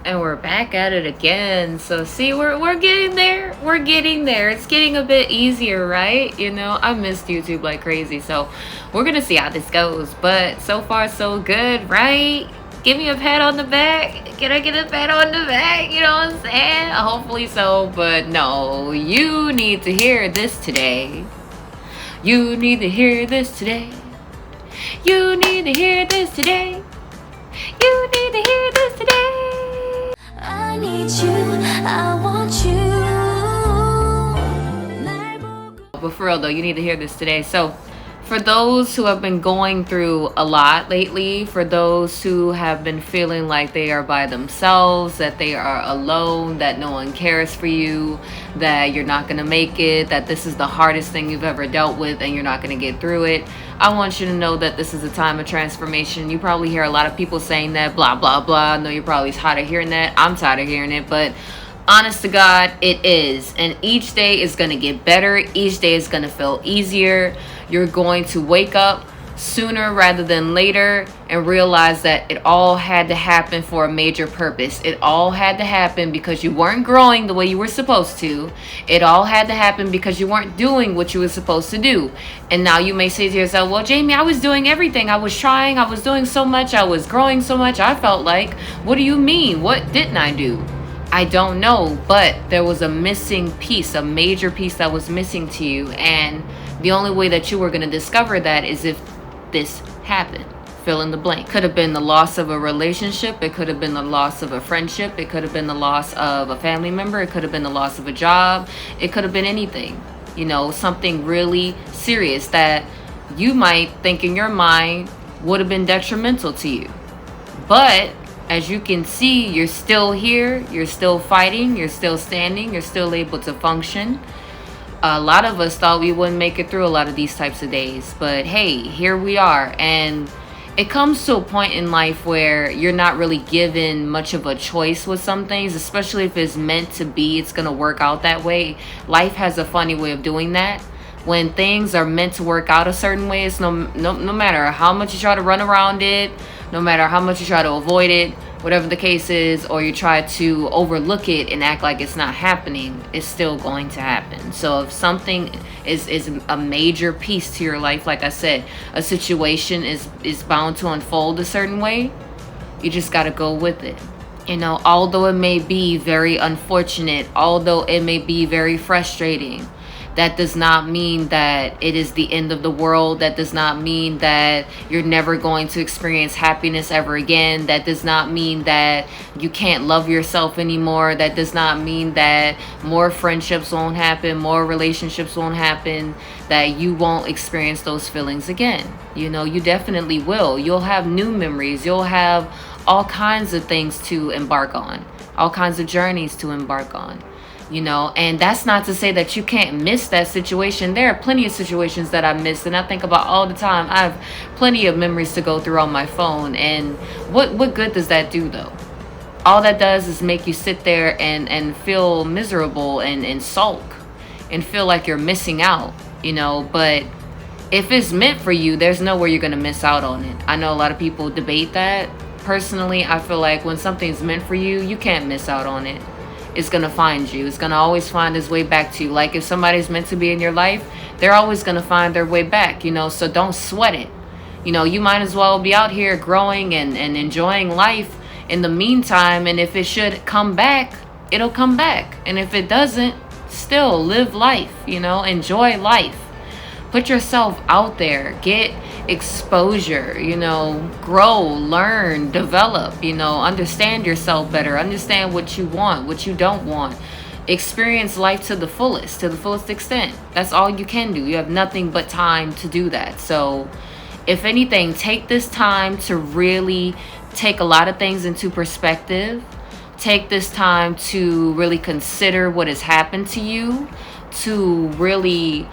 And we're back at it again. So see, we're getting there. We're getting there. It's getting a bit easier, right? You know, I missed YouTube like crazy. So we're gonna see how this goes. But so far so good, right? Give me a pat on the back. Can I get a pat on the back? You know what I'm saying? Hopefully so, but no, you need to hear this today. You need to hear this today. You need to hear this today. You need to hear this today. I need you, I want you. But for real though, you need to hear this today. So for those who have been going through a lot lately, for those who have been feeling like they are by themselves, that they are alone, that no one cares for you, that you're not going to make it, that this is the hardest thing you've ever dealt with and you're not going to get through it, I want you to know that this is a time of transformation. You probably hear a lot of people saying that, blah, blah, blah. I know you're probably tired of hearing that. I'm tired of hearing it, but honest to God, it is. And each day is going to get better. Each day is going to feel easier. You're going to wake up sooner rather than later and realize that it all had to happen for a major purpose. It all had to happen because you weren't growing the way you were supposed to. It all had to happen because you weren't doing what you were supposed to do. And now you may say to yourself, well, Jamie, I was doing everything. I was trying. I was doing so much. I was growing so much. I felt like, what do you mean? What didn't I do? I don't know, but there was a missing piece, a major piece that was missing to you. And the only way that you were going to discover that is if this happened. Fill in the blank. Could have been the loss of a relationship. It could have been the loss of a friendship. It could have been the loss of a family member. It could have been the loss of a job. It could have been anything. You know, something really serious that you might think in your mind would have been detrimental to you. But as you can see, you're still here, you're still fighting, you're still standing, you're still able to function. A lot of us thought we wouldn't make it through a lot of these types of days, but hey, here we are. And it comes to a point in life where you're not really given much of a choice with some things, especially if it's meant to be, it's going to work out that way. Life has a funny way of doing that. When things are meant to work out a certain way, it's no matter how much you try to run around it, no matter how much you try to avoid it, whatever the case is, or you try to overlook it and act like it's not happening, it's still going to happen. So if something is a major piece to your life, like I said, a situation is bound to unfold a certain way, you just got to go with it. You know, although it may be very unfortunate, although it may be very frustrating, that does not mean that it is the end of the world. That does not mean that you're never going to experience happiness ever again. That does not mean that you can't love yourself anymore. That does not mean that more friendships won't happen, more relationships won't happen, that you won't experience those feelings again. You know, you definitely will. You'll have new memories. You'll have all kinds of things to embark on, all kinds of journeys to embark on. You know, and that's not to say that you can't miss that situation. There are plenty of situations that I missed, and I think about all the time. I have plenty of memories to go through on my phone, and what good does that do though? All that does is make you sit there and feel miserable and sulk and feel like you're missing out, you know. But if it's meant for you, there's nowhere you're gonna miss out on it. I know a lot of people debate that. Personally, I feel like when something's meant for you, you can't miss out on it. It's going to find you. It's going to always find its way back to you. Like if somebody's meant to be in your life, they're always going to find their way back, you know, so don't sweat it. You know, you might as well be out here growing and enjoying life in the meantime. And if it should come back, it'll come back. And if it doesn't, still live life, you know, enjoy life. Put yourself out there, get exposure, you know, grow, learn, develop, you know, understand yourself better, understand what you want, what you don't want. Experience life to the fullest extent. That's all you can do. You have nothing but time to do that. So if anything, take this time to really take a lot of things into perspective. Take this time to really consider what has happened to you, to really,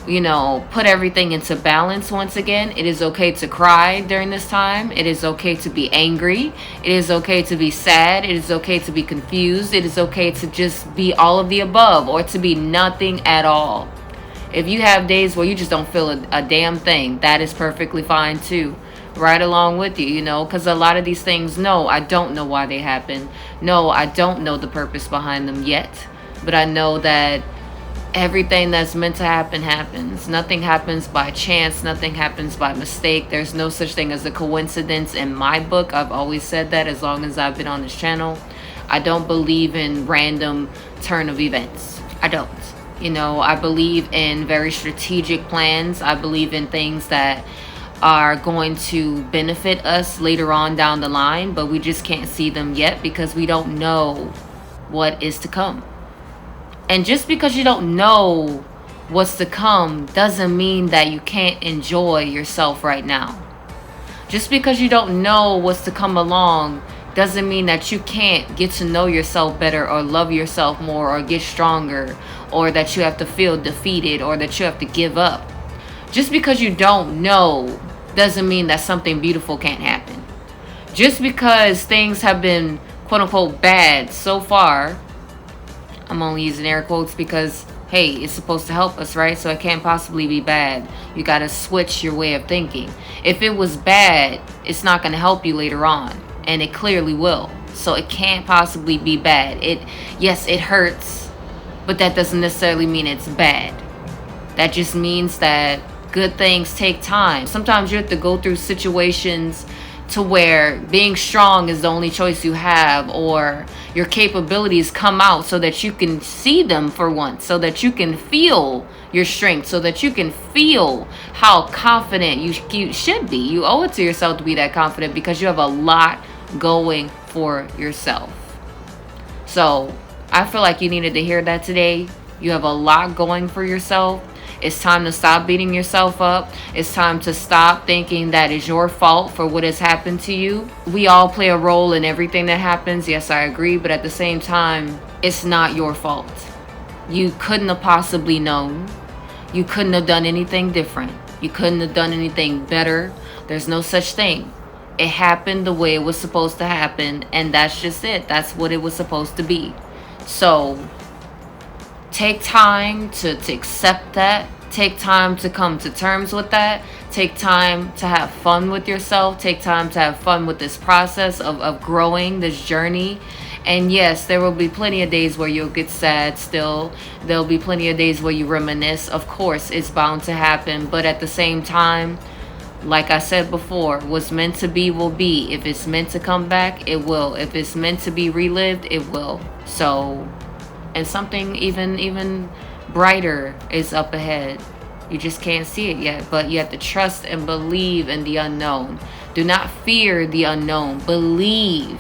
you know, put everything into balance once again. It is okay to cry during this time. It is okay to be angry. It is okay to be sad. It is okay to be confused. It is okay to just be all of the above or to be nothing at all. If you have days where you just don't feel a damn thing, that is perfectly fine too. right along with you, because a lot of these things, no, I don't know why they happen. No, I don't know the purpose behind them yet. But I know that everything that's meant to happen happens. Nothing happens by chance. Nothing happens by mistake. There's no such thing as a coincidence in my book. I've always said that as long as I've been on this channel. I don't believe in random turn of events. I don't. I believe in very strategic plans. I believe in things that are going to benefit us later on down the line, but we just can't see them yet because we don't know what is to come. And just because you don't know what's to come doesn't mean that you can't enjoy yourself right now. Just because you don't know what's to come along doesn't mean that you can't get to know yourself better or love yourself more or get stronger, or that you have to feel defeated or that you have to give up. Just because you don't know doesn't mean that something beautiful can't happen. Just because things have been quote unquote bad so far, I'm only using air quotes because, hey, it's supposed to help us, right? So it can't possibly be bad. You got to switch your way of thinking. If it was bad, it's not going to help you later on. And it clearly will. So it can't possibly be bad. Yes, it hurts, but that doesn't necessarily mean it's bad. That just means that good things take time. Sometimes you have to go through situations to where being strong is the only choice you have, or your capabilities come out so that you can see them for once, so that you can feel your strength, so that you can feel how confident you should be. You owe it to yourself to be that confident because you have a lot going for yourself. So I feel like you needed to hear that today. You have a lot going for yourself. It's time to stop beating yourself up. It's time to stop thinking that it's your fault for what has happened to you. We all play a role in everything that happens. Yes, I agree. But at the same time, it's not your fault. You couldn't have possibly known. You couldn't have done anything different. You couldn't have done anything better. There's no such thing. It happened the way it was supposed to happen. And that's just it. That's what it was supposed to be. So take time to accept that. Take time to come to terms with that. Take time to have fun with yourself. Take time to have fun with this process of growing, this journey. And yes, there will be plenty of days where you'll get sad still. There'll be plenty of days where you reminisce. Of course, it's bound to happen. But at the same time, like I said before, what's meant to be will be. If it's meant to come back, it will. If it's meant to be relived, it will. So, and something even brighter is up ahead. You just can't see it yet, but you have to trust and believe in the unknown. Do not fear the unknown. Believe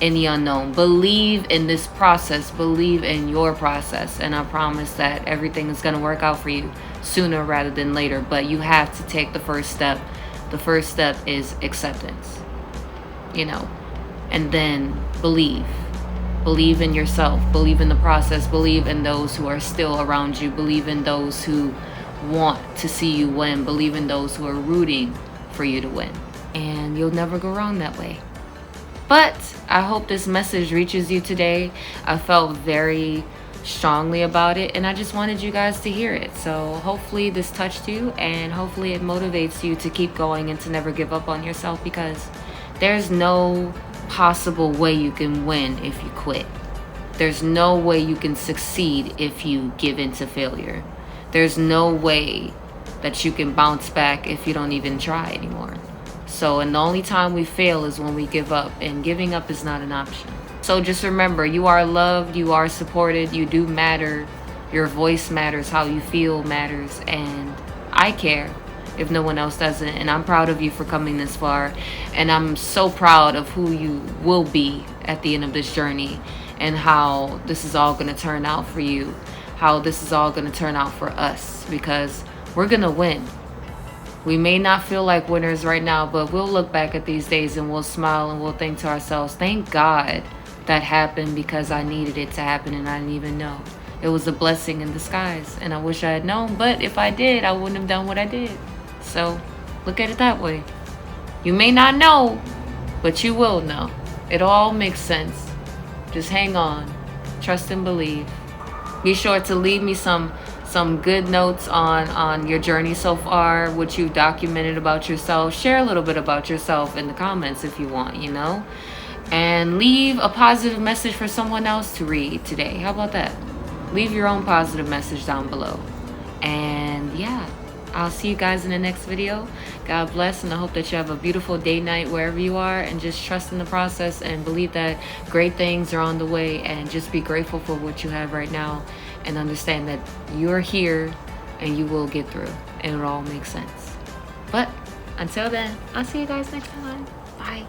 in the unknown. Believe in this process. Believe in your process. And I promise that everything is going to work out for you sooner rather than later. But you have to take the first step. The first step is acceptance. And then believe. Believe in yourself. Believe in the process. Believe in those who are still around you. Believe in those who want to see you win. Believe in those who are rooting for you to win. And you'll never go wrong that way. But I hope this message reaches you today. I felt very strongly about it, and I just wanted you guys to hear it. So hopefully this touched you, and hopefully it motivates you to keep going and to never give up on yourself, because there's no possible way you can win if you quit. There's no way you can succeed if you give in to failure. There's no way that you can bounce back if you don't even try anymore. So, and the only time we fail is when we give up, and giving up is not an option. So just remember, you are loved, you are supported, you do matter, your voice matters, how you feel matters, and I care if no one else doesn't. And I'm proud of you for coming this far, and I'm so proud of who you will be at the end of this journey, and how this is all going to turn out for you, how this is all going to turn out for us, because we're going to win. We may not feel like winners right now, but we'll look back at these days and we'll smile and we'll think to ourselves, thank God that happened, because I needed it to happen and I didn't even know. It was a blessing in disguise, and I wish I had known, but if I did, I wouldn't have done what I did. So look at it that way. You may not know, but you will know. It all makes sense. Just hang on, trust and believe. Be sure to leave me some some good notes on your journey so far, what you've documented about yourself. Share a little bit about yourself in the comments if you want, you know, and leave a positive message for someone else to read today. How about that? Leave your own positive message down below. And yeah, I'll see you guys in the next video. God bless, and I hope that you have a beautiful day, night, wherever you are, and just trust in the process and believe that great things are on the way, and just be grateful for what you have right now and understand that you're here and you will get through and it all makes sense. But until then, I'll see you guys next time. Bye.